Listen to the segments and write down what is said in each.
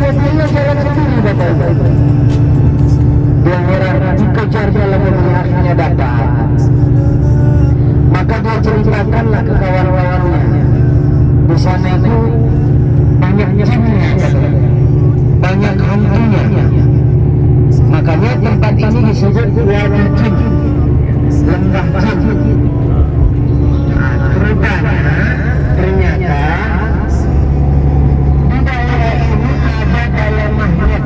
mobilnya jalan sendiri Bapak Ibu. Dia heran dikejar jalan mobil akhirnya dapat. Maka dia ceritakanlah ke kawan-kawannya. Di sana itu banyak jinnya, banyak hantunya. Makanya tempat ini disebut Wadi Jin, lembah jin. Rupanya ternyata di daerah ini ada daya magnet.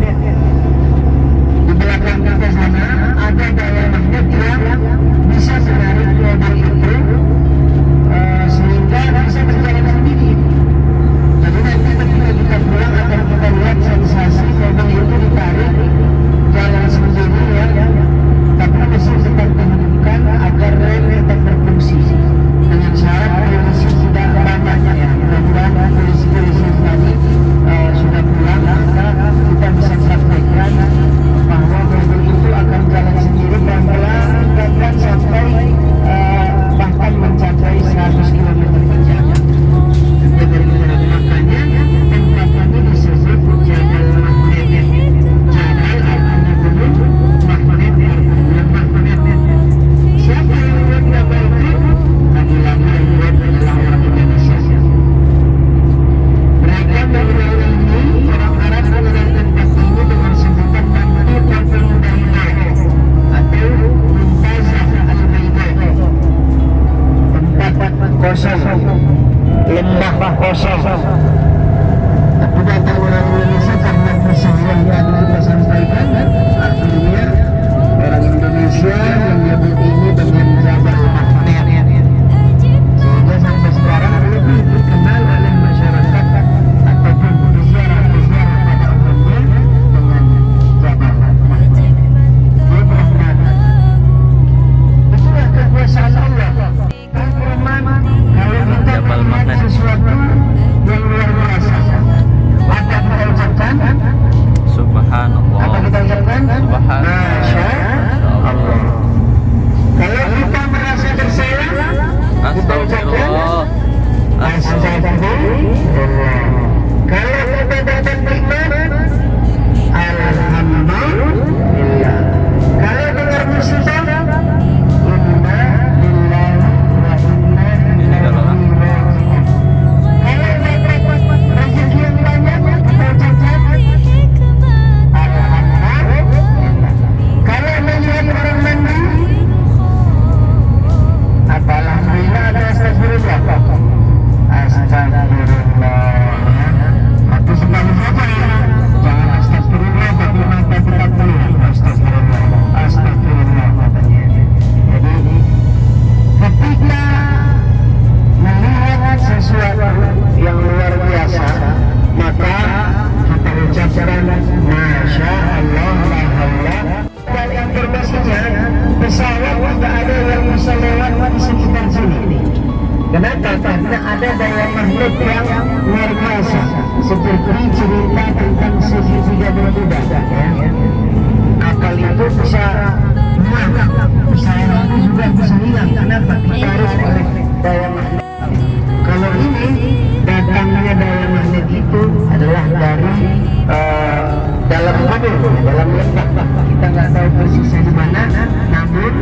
Di belakang kita sana ada daya magnet yang bisa menarik mobil itu sehingga bisa berjalan sendiri. Jadi nanti ketika kita pulang akan kita lihat sensasi mobil itu ditarik jalan sendiri ya. Tapi mesin tetap dihidupkan agar rem tetap berfungsi. Dengan syarat polisi tidak banyak ya. Mudah-mudahan polisi-polisi tadi sudah pulang, maka kita bisa sampaikan bahwa mobil itu akan jalan sendiri pelan-pelan bahkan sampai bahkan mencapai 100 km per jam. Makanya tempat ini disebut Jabal Magnet. Jabal artinya gunung, magnet artinya magnet. Siapa yang buat Jabal itu? Lagi-lagi yang buat adalah orang Indonesia. Mereka mengenal ini, orang Arab mengenal tempat ini dengan sebutan Mantiqatul Bayda atau Muntazah Al-Bayda. Tempat kosong, lembah kosong. Tapi datang orang Indonesia karena kesalahan yang kita sampaikan, artinya orang Indonesia menyebut ini dengan Jabal Magnet. Sehingga sampai sekarang belum dikenal oleh masyarakat ataupun peziarah-peziarah pada umumnya dengan Jabal Magnet. Itulah kekuasaan Allah. Al-Quran kalau kita Jabal Magnet. sesuatu yang luar biasa, maka kita ucapkan Subhanallah. apa kita ucapkan? Subhanallah. Masya Allah. Kalau kita merasa bersalah, kita ucapkan Astagfirullah. Astagfirullah. Kalau kita dapat nikmat, Alhamdulillah. Kalau dengar musibah, Inna lillahi wa inna ilaihi raji'un. Kalau dapat rezeki yang banyak, kita ucapkan Alhamdulillah. Kalau melihat orang mandi, apa Alhamdulillah atau Astagfirullah? Astagfirullah. Tapi sekali saja, jangan Astagfirullah, tapi mata tetap penuh. Astagfirullah, Astagfirullah katanya. Jadi ketika melihat sesuatu yang luar biasa, maka kita ucapkan Masya Allah, la haula. Dan informasinya, pesawat tidak ada yang bisa lewat di sekitar sini. Kenapa? Karena ada daya magnet yang luar biasa, seperti cerita tentang segitiga berkuda ya. Kapal itu bisa hilang, pesawat itu juga bisa hilang. Kenapa? Ditarik oleh daya magnet. Kalau ini datangnya daya magnet itu adalah dari dalam gunung, dalam lembah. Kita nggak tahu persisnya di mana, namun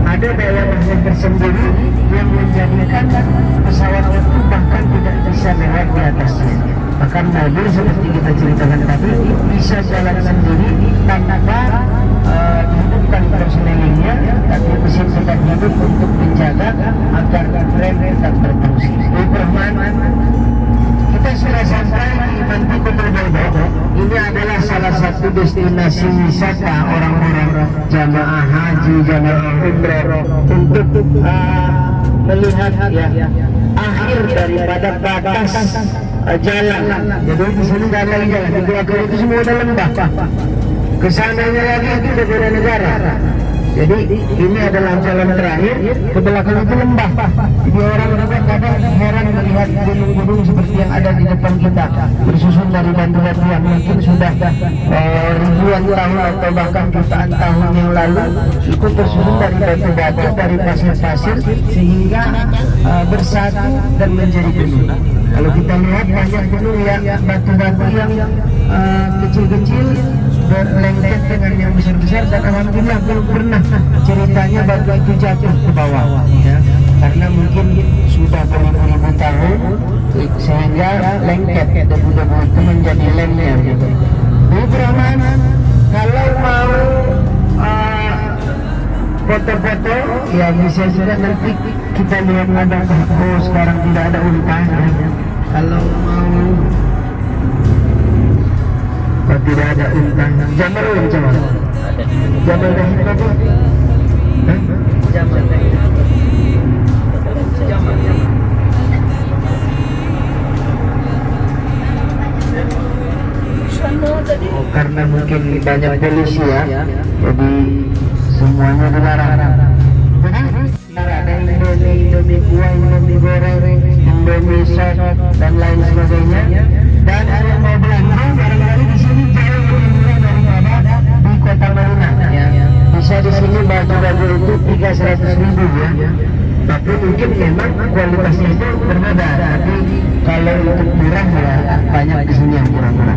ada daya magnet tersendiri yang menjadikan pesawat itu bahkan tidak bisa lewat di atasnya. Bahkan mobil seperti kita ceritakan tadi bisa jalan sendiri tanpa dihidupkan persenelingnya, tapi mesin tetap hidup untuk menjaga agar rem tetap berfungsi. Kita sudah sampai di Mantiqatul Bayda. Ini adalah salah satu destinasi wisata orang-orang jamaah haji, jamaah umrah untuk melihat ya akhir daripada batas jalan. Jadi di sini nggak ada lagi jalan. Di belakang itu semua ada lembah. Kesananya lagi itu negara-negara. Jadi ini adalah jalan terakhir, ke belakang itu lembah. Jadi orang juga kadang heran melihat gunung-gunung seperti yang ada di depan kita, bersusun dari batu-batu yang mungkin sudah ribuan tahun atau bahkan jutaan tahun yang lalu, itu bersusun dari batu-batu, dari pasir-pasir, sehingga bersatu dan menjadi gunung. Kalau kita lihat banyak gunung yang batu-batu yang kecil berlengket dengan yang besar-besar, dan alhamdulillah belum pernah ceritanya batu itu jatuh ke bawah ya, karena mungkin sudah beribu-ribu tahun sehingga lengket debu-debu itu menjadi lemnya gitu. Bu Brahman, kalau mau foto-foto ya bisa juga, nanti kita lihat ada, oh sekarang tidak ada unta ya. Kalau mau tidak ada unta, Jamal coba. Jamal dah apa? Jamal dah. Oh, karena mungkin banyak polisi ya, jadi semuanya dilarang. Ada Indomie kuah, Indomie goreng, Indomie sop dan lain sebagainya. Dan kalau mau belanja barangkali di sini jauh lebih murah daripada di Kota Madinah ya. Bisa di sini baju-baju itu 300.000 ya. Tapi mungkin memang kualitasnya itu berbeda. Tapi kalau untuk murah ya banyak di sini yang murah-murah.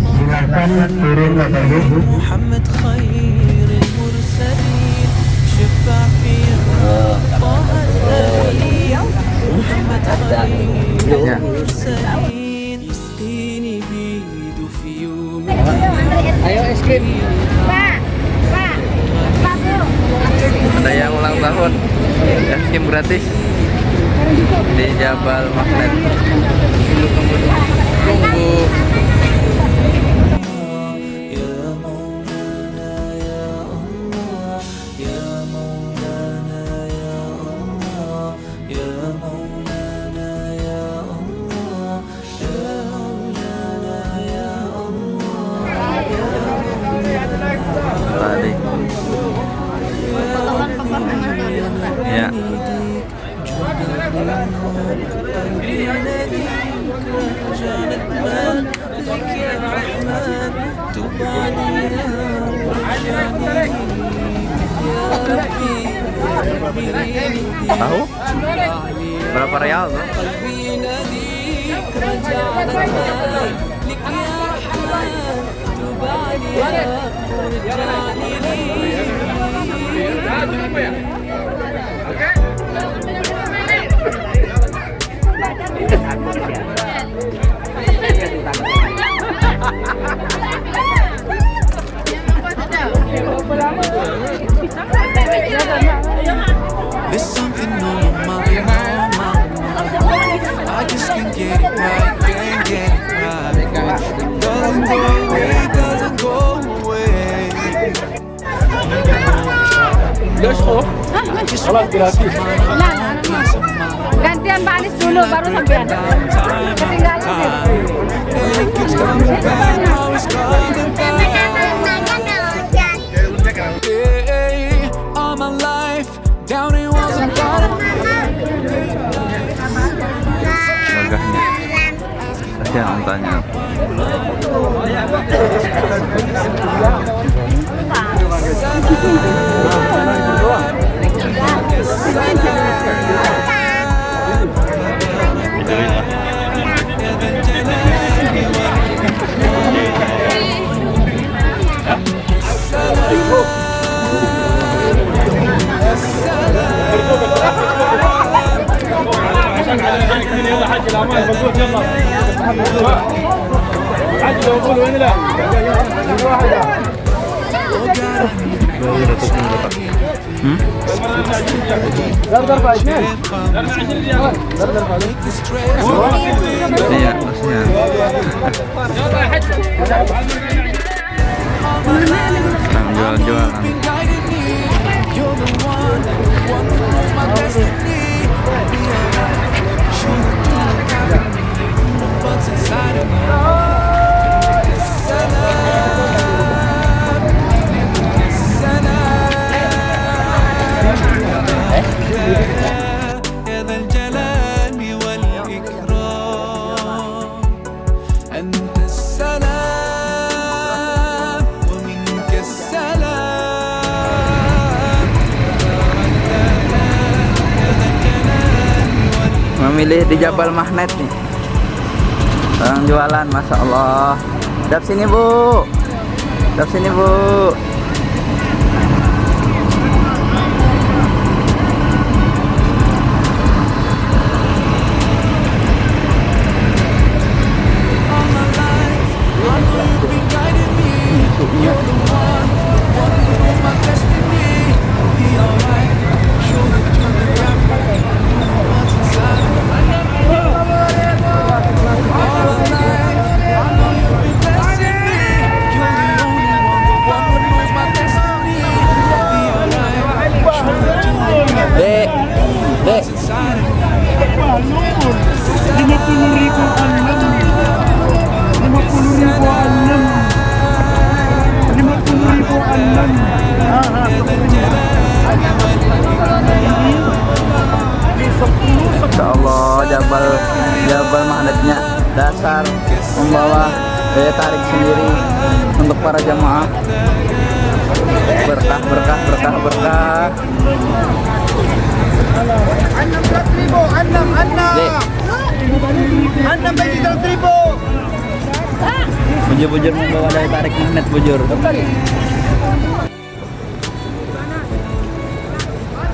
Silakan turun Bapak Ibu. محمد خير المرسلين شفاعي طه الأمين محمد خير المرسلين يسقيني بيده في يوم Ayo es krim. Ada yang ulang tahun, es krim gratis di Jabal Mahnet. Tunggu. Tadi. Ya. Tahu? Berapa real tuh? There's something on my mind, I just can't get it right, can't get it right. It doesn't go away. I just want peace of mind, peace of mind. Gantian Pak Anies dulu baru sampean. Ketinggalan sih. And it keeps coming back, always coming back. Hey, all my life, down it wasn't bottom. Gagahnya. Kasihan untanya. يلا حاج الاعمال مبروك يلا حاج لو يقولوا وين لا Iya, maksudnya. Sedang jual-jualan. You're the one who knows my destiny. What's inside of me? يا ذا الجلال والإكرام أنت السلام ومنك السلام. Memilih di Jabal Mahnet nih. Orang jualan, masya Allah. Dap sini bu, dap sini bu. Dek, dek. 50.000 Insya Allah Jabal magnetnya dasar membawa daya tarik sendiri untuk para jamaah. Berkah, berkah, berkah, berkah. Dek. Bujur-bujur membawa daya tarik magnet bujur.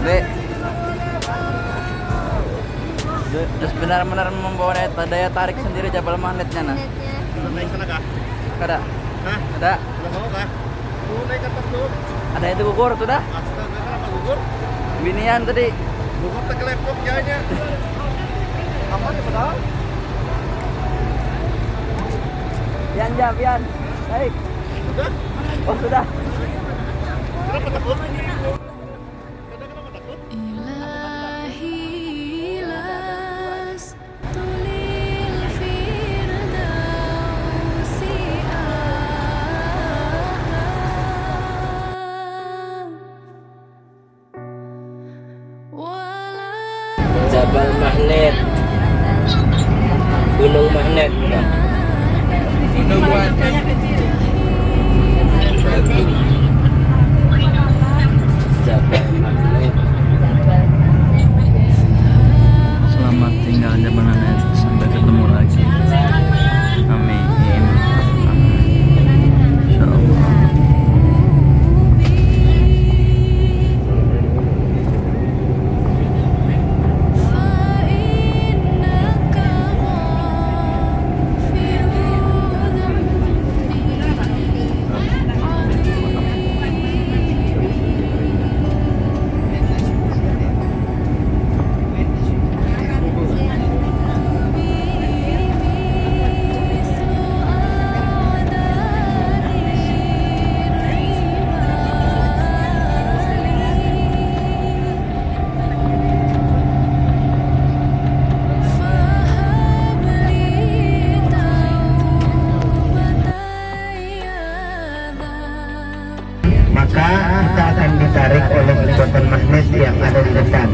Dek. Terus benar-benar membawa daya tarik sendiri Jabal magnetnya nah. Naik sana kah? Ada. Hah? Ada. Udah mau kah? Tuh naik ke atas tuh. Ada itu gugur tuh dah. Astaga, kenapa gugur? Binian tadi. Gugur terkelepok jahanya. Apa nih padahal? Pian ja, pian. Baik. Sudah? Oh sudah. Kenapa takut? Jabal magnet, gunung magnet. Jabal magnet. Selamat tinggal Jabal magnet. Sampai ketemu lagi. Amin. Insya Allah. Maka kita akan ditarik oleh ikutan magnet yang ada di depan.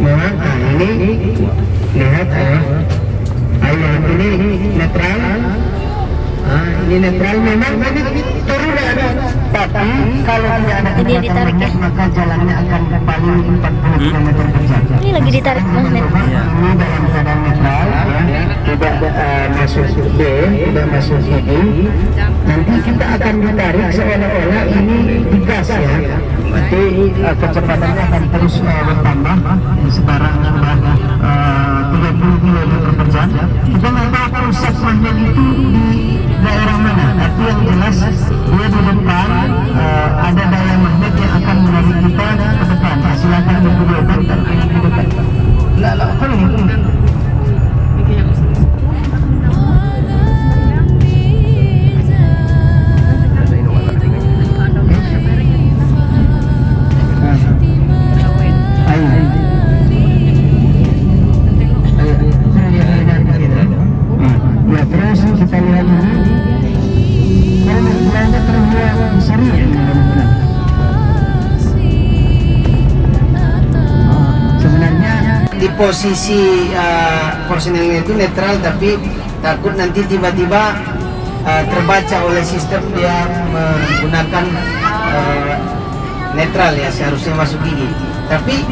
Memang ini lihat ayo ini netral. Ini netral memang ini turun ada. Tapi kalau tidak ada Ini ditarik ya? maka jalannya akan paling 40 km per jam. Ini lagi ditarik magnet. Ini dalam keadaan netral, ya, tidak masuk B, tidak masuk CD. Nanti kita akan ditarik seolah-olah ini digas ya. Nanti kecepatannya akan terus bertambah. Sekarang sudah 30 km per jam. Kita nggak tahu pusat magnet itu di daerah mana. Tapi yang jelas dia di depan ada daya magnet yang akan menarik kita ke depan. Silakan berkumpul di depan. Lah, ya terus kita lihat ini karena belanja terlihat besar ya sebenarnya di posisi personelnya itu netral, tapi takut nanti tiba-tiba terbaca oleh sistem dia menggunakan netral ya, seharusnya masuk gigi, tapi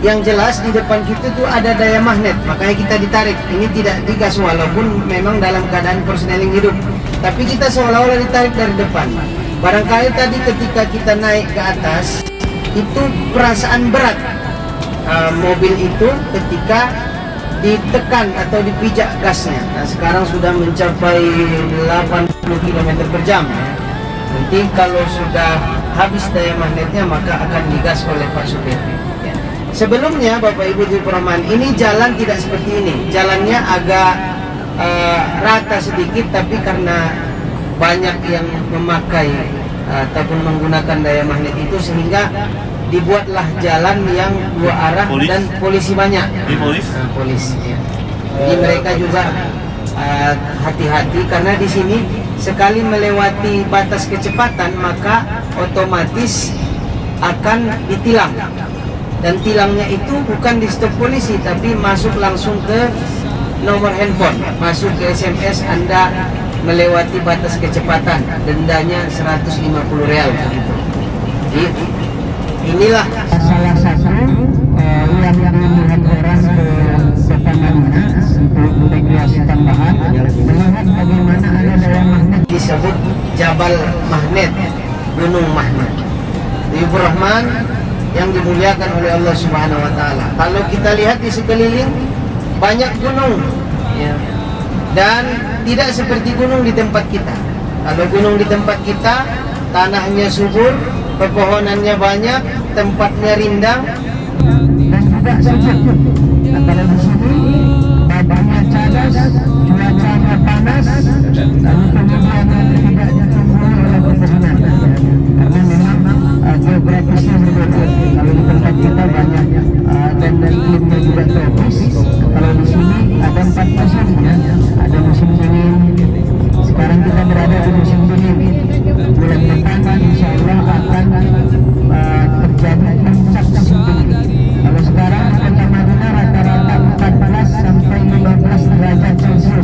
Yang jelas di depan kita tuh ada daya magnet, makanya kita ditarik. Ini tidak digas walaupun memang dalam keadaan persneling hidup, tapi kita seolah-olah ditarik dari depan. Barangkali tadi ketika kita naik ke atas itu perasaan berat mobil itu ketika ditekan atau dipijak gasnya. Nah, sekarang sudah mencapai 80 km per jam. Nanti kalau sudah habis daya magnetnya maka akan digas oleh Pak supir. Sebelumnya Bapak Ibu Rahman, ini jalan tidak seperti ini. Jalannya agak rata sedikit, tapi karena banyak yang memakai ataupun menggunakan daya magnet itu sehingga dibuatlah jalan yang dua arah dan polisi banyak. Polisi. Ya. Jadi mereka juga hati-hati karena di sini sekali melewati batas kecepatan maka otomatis akan ditilang. Dan tilangnya itu bukan di stop polisi, tapi masuk langsung ke nomor handphone, masuk ke SMS Anda melewati batas kecepatan, dendanya 150 real begitu. Jadi inilah salah satu yang melihat orang ke Tamannya untuk regulasi tambahan, melihat bagaimana ada daya magnet disebut Jabal Magnet, Gunung Magnet. Ibu Rahman yang dimuliakan oleh Allah Subhanahu wa taala. Kalau kita lihat di sekeliling banyak gunung ya. Dan tidak seperti gunung di tempat kita. Kalau gunung di tempat kita tanahnya subur, pepohonannya banyak, tempatnya rindang dan juga sejuk. Nah, kalau di sini babanya cadas, cuacanya panas, lalu kemudian tidak ditumbuhi oleh pepohonan. Karena memang geografisnya berbeda. Kalau di tempat kita banyak dan iklimnya juga tropis. Kalau di sini ada 4 musim ya. Ada musim dingin. Sekarang kita berada di musim dingin. Bulan depan insya Allah akan terjadi puncak musim dingin. Kalau sekarang Kota Madinah rata-rata 14 sampai 15 derajat Celcius.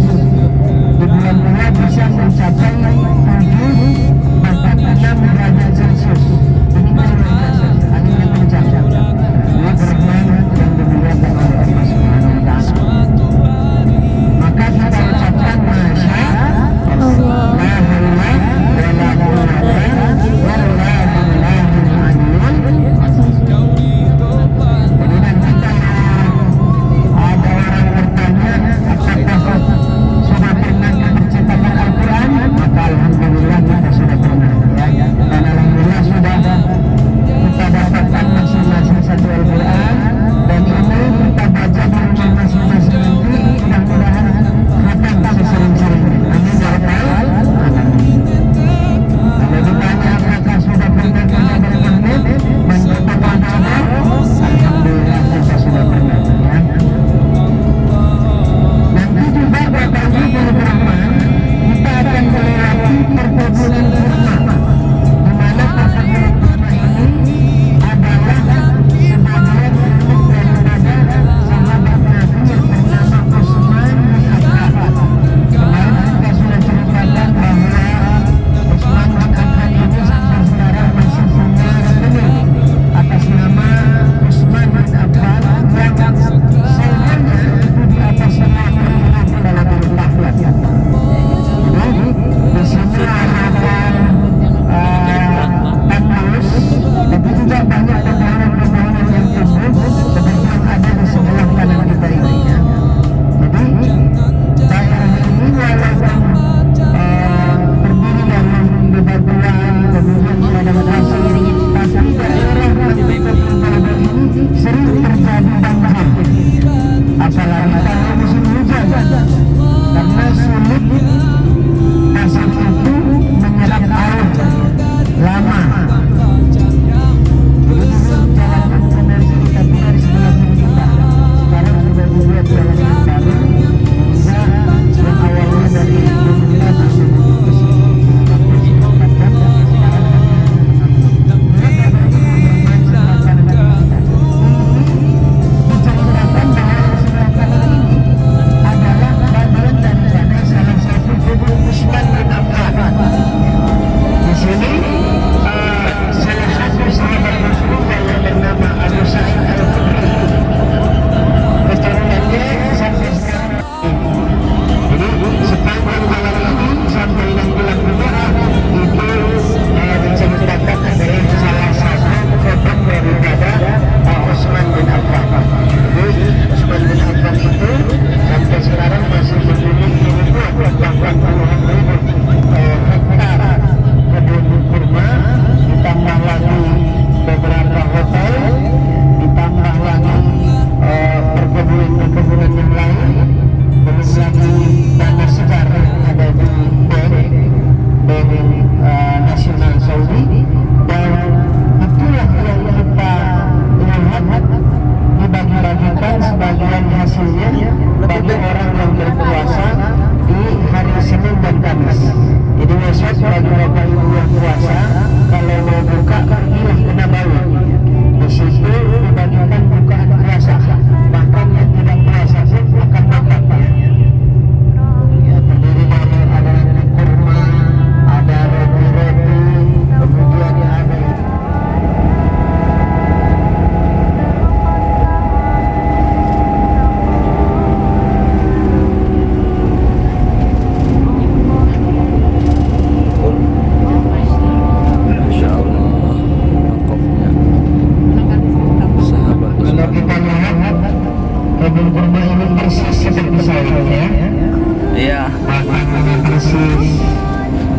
Iya. makanannya persis,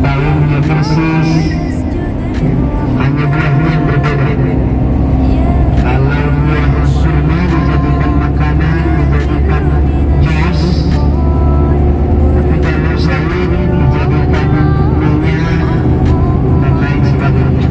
daunnya persis, hanya buahnya yang berbeda. Kalau buah kurma dijadikan makanan, dijadikan jus, tapi kalau sawit dijadikan minyak dan lain sebagainya.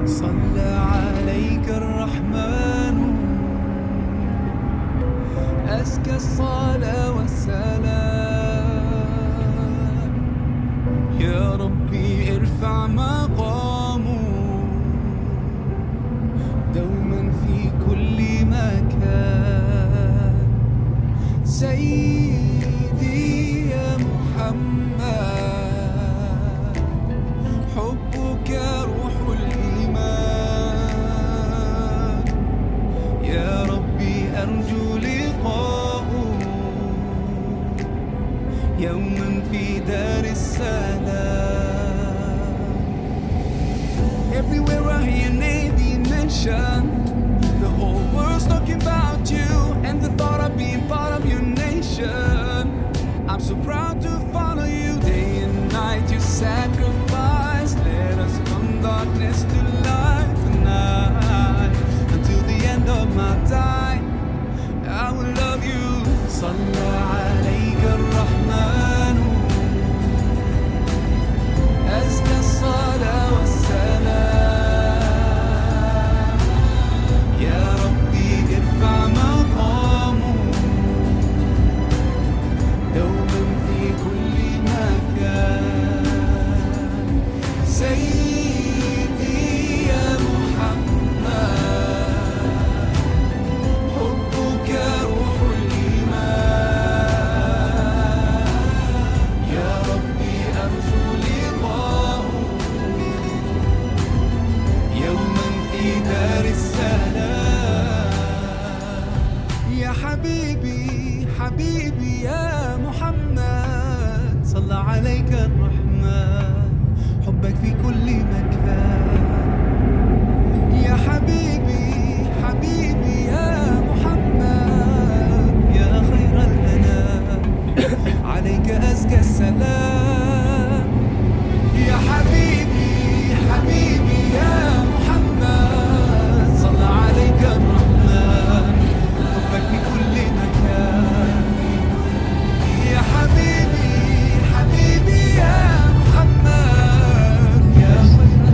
صلى عليك الرحمن أزكى الصلاة والسلام يا ربي ارفع مقامه دوما في كل مكان سيدي يا محمد حبك روح الإيمان يا ربي أرجو لقاءه يوما في دار السلام. Everywhere I hear your name being mentioned, the whole world's talking about you and the thought of being part of your nation. I'm so proud to follow you day and night. You sacrifice, let us from darkness to light tonight. Until the end of my time, I will love you. صلى عليك الرحمن أزكى الصلاة والسلام يا ربي ارفع مقامه دوما في كل مكان سيدي يا محمد حبك روح الإيمان يا ربي أرجو لقاءه يوما في دار السلام. يا حبيبي حبيبي يا محمد صلى عليك الرحمن حبك في كل مكان يا حبيبي حبيبي يا محمد يا خير الأنام عليك أزكى السلام. يا حبيبي حبيبي يا محمد صلى عليك الرحمن حبك في كل مكان يا حبيبي حبيبي يا محمد يا خير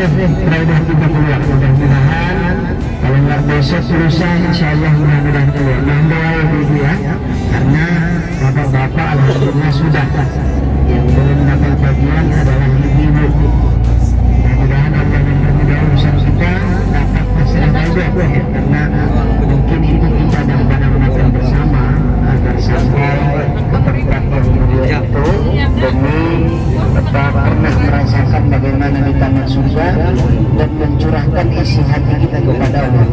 udah kita keluar, mudah-mudahan kalau nggak besok lusa insya Allah mudah-mudahan keluar. Nah doa ibu ya, karena bapak-bapak alhamdulillah sudah, yang belum dapat bagian adalah ibu. Mudah-mudahan Allah mempermudah urusan kita dapat masalah juga ya, karena mungkin itu kita dapat makan bersama agar sampai ke tempat yang mulia itu demi tetap pernah merasakan bagaimana di taman surga dan mencurahkan isi hati kita kepada Allah.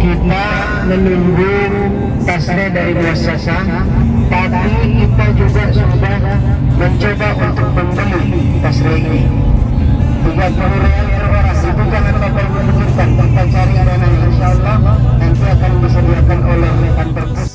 Kita menunggu tasnya dari muasasah, tapi kita juga sudah mencoba untuk membeli tasnya ini 30 rial per orang. Itu jangan bapak menunjukkan, kita cari dana insya Allah nanti akan disediakan oleh kantor pos.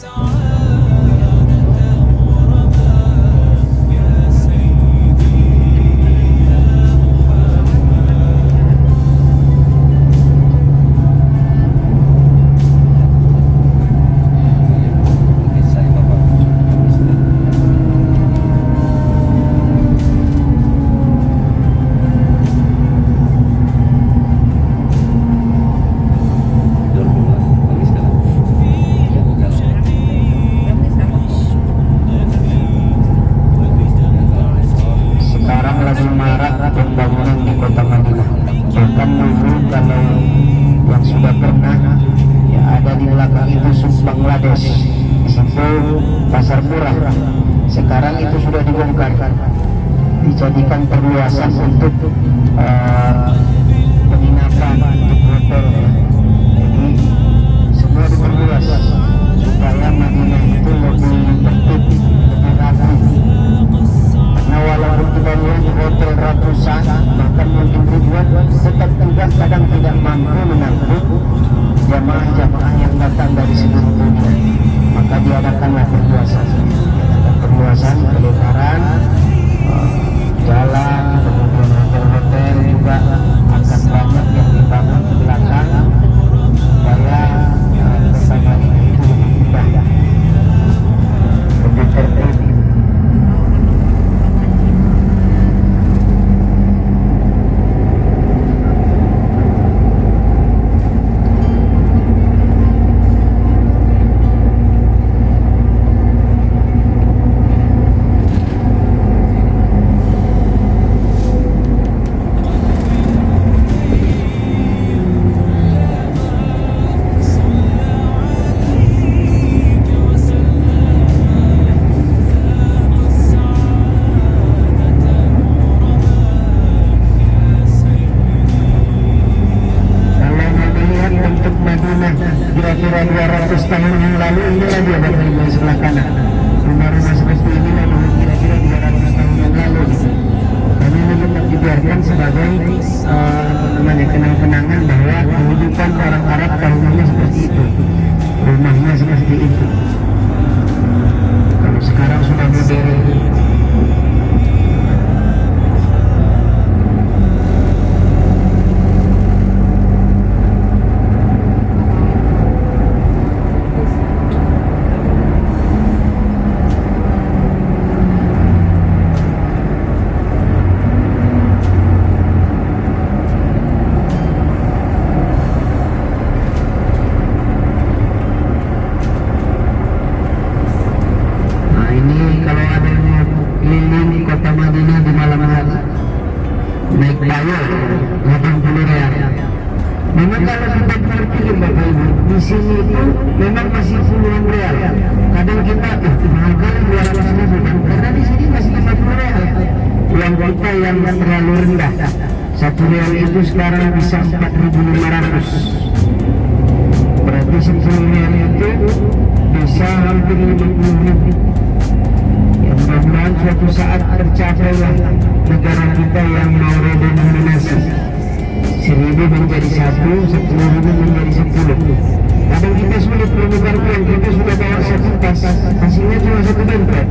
Pembangunan di kota Madinah. Bahkan dulu kalau yang sudah pernah ya ada di belakang itu Sub Bangladesh, di situ pasar murah. Sekarang itu sudah dibongkar, dijadikan perluasan untuk penginapan, untuk hotel. Jadi semua diperluas supaya Madinah itu lebih tertib, lebih rapi. Karena walaupun kita lihat di hotel ratusan, bahkan mungkin ribuan, tetap juga kadang tidak mampu menampung jamaah-jamaah yang datang dari seluruh dunia. Maka diadakanlah perluasan, pelebaran jalan, kemudian hotel-hotel juga akan banyak yang dibangun di belakang supaya kota Madinah itu lebih mudah, lebih tertib. Kira-kira 200 tahun yang lalu inilah dia bapak-ibu sebelah kanan. Rumah-rumah seperti inilah dulu kira-kira 200 tahun yang lalu. Kami tetap dibiarkan sebagai kenang-kenangan bahwa kehidupan orang Arab dahulunya seperti itu, rumahnya seperti itu. Kalau sekarang sudah modern. Naik bayar 80 rial. Memang kalau kita berpikir bapak ibu, di sini itu memang masih puluhan rial. Kadang kita mahal kali 200 ribu, karena di sini masih 50 rial. Uang kita yang terlalu rendah. 1 rial itu sekarang bisa 4.500. Berarti 10 rial hampir 50.000. Ya mudah-mudahan suatu saat tercapailah negara kita yang mau redenominasi 1.000 menjadi 1, 10.000 menjadi 10. Kadang kita sulit menukar uang, kita sudah bawa satu tas, hasilnya cuma satu dompet.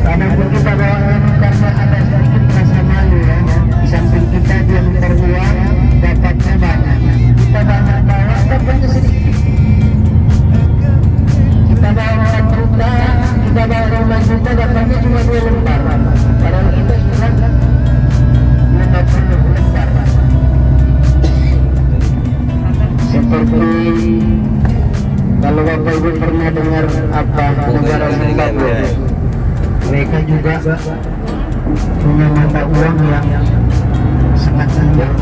Kadang pun kita bawa karena ada sedikit rasa malu ya. Di samping kita dia menukar uang, dapatnya banyak. Kita banyak bawa, dapatnya sedikit. Kita bawa 4 juta, kita bawa 5 juta, dapatnya cuma 2 lembar. Padahal kita sudah 50 lembar. Seperti kalau Bapak Ibu pernah dengar apa negara Zimbabwe, mereka juga punya mata uang yang sangat rendah.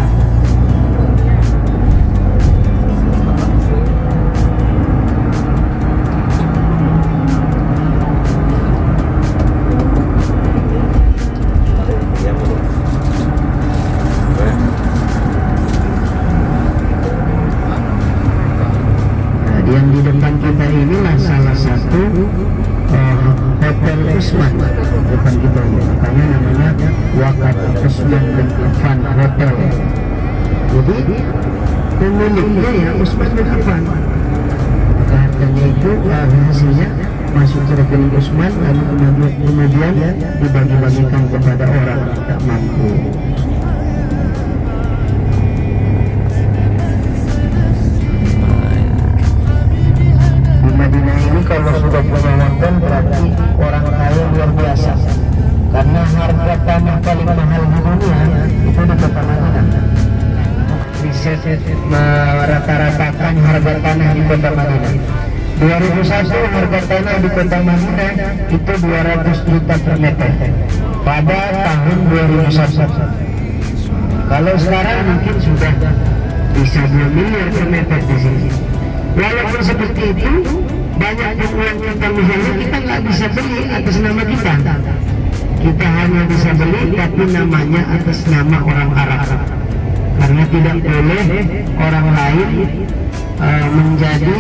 Yang di depan kita inilah salah satu Hotel Usman depan kita ini, makanya namanya Wakaf Usman bin Affan Hotel. Jadi pemiliknya ya Usman bin Affan, maka hartanya itu hasilnya masuk ke rekening Usman, lalu kemudian dibagi-bagikan kepada orang tak mampu. Madinah ini kalau sudah punya hotel berarti orang kaya luar biasa, karena harga tanah paling mahal di dunia itu di kota Madinah. Riset merata-ratakan harga tanah di kota Madinah. 2001 harga tanah di kota Madinah itu 200 juta per meter pada tahun 2001. Kalau sekarang mungkin sudah bisa 2 miliar per meter di sini. Walaupun seperti itu, banyak uang kita misalnya kita nggak bisa beli atas nama kita. Kita hanya bisa beli tapi namanya atas nama orang Arab. Karena tidak boleh orang lain menjadi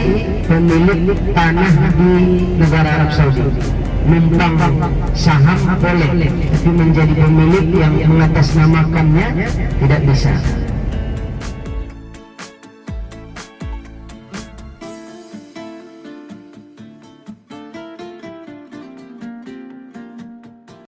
pemilik tanah di negara Arab Saudi. Numpang saham boleh, tapi menjadi pemilik yang mengatasnamakannya tidak bisa.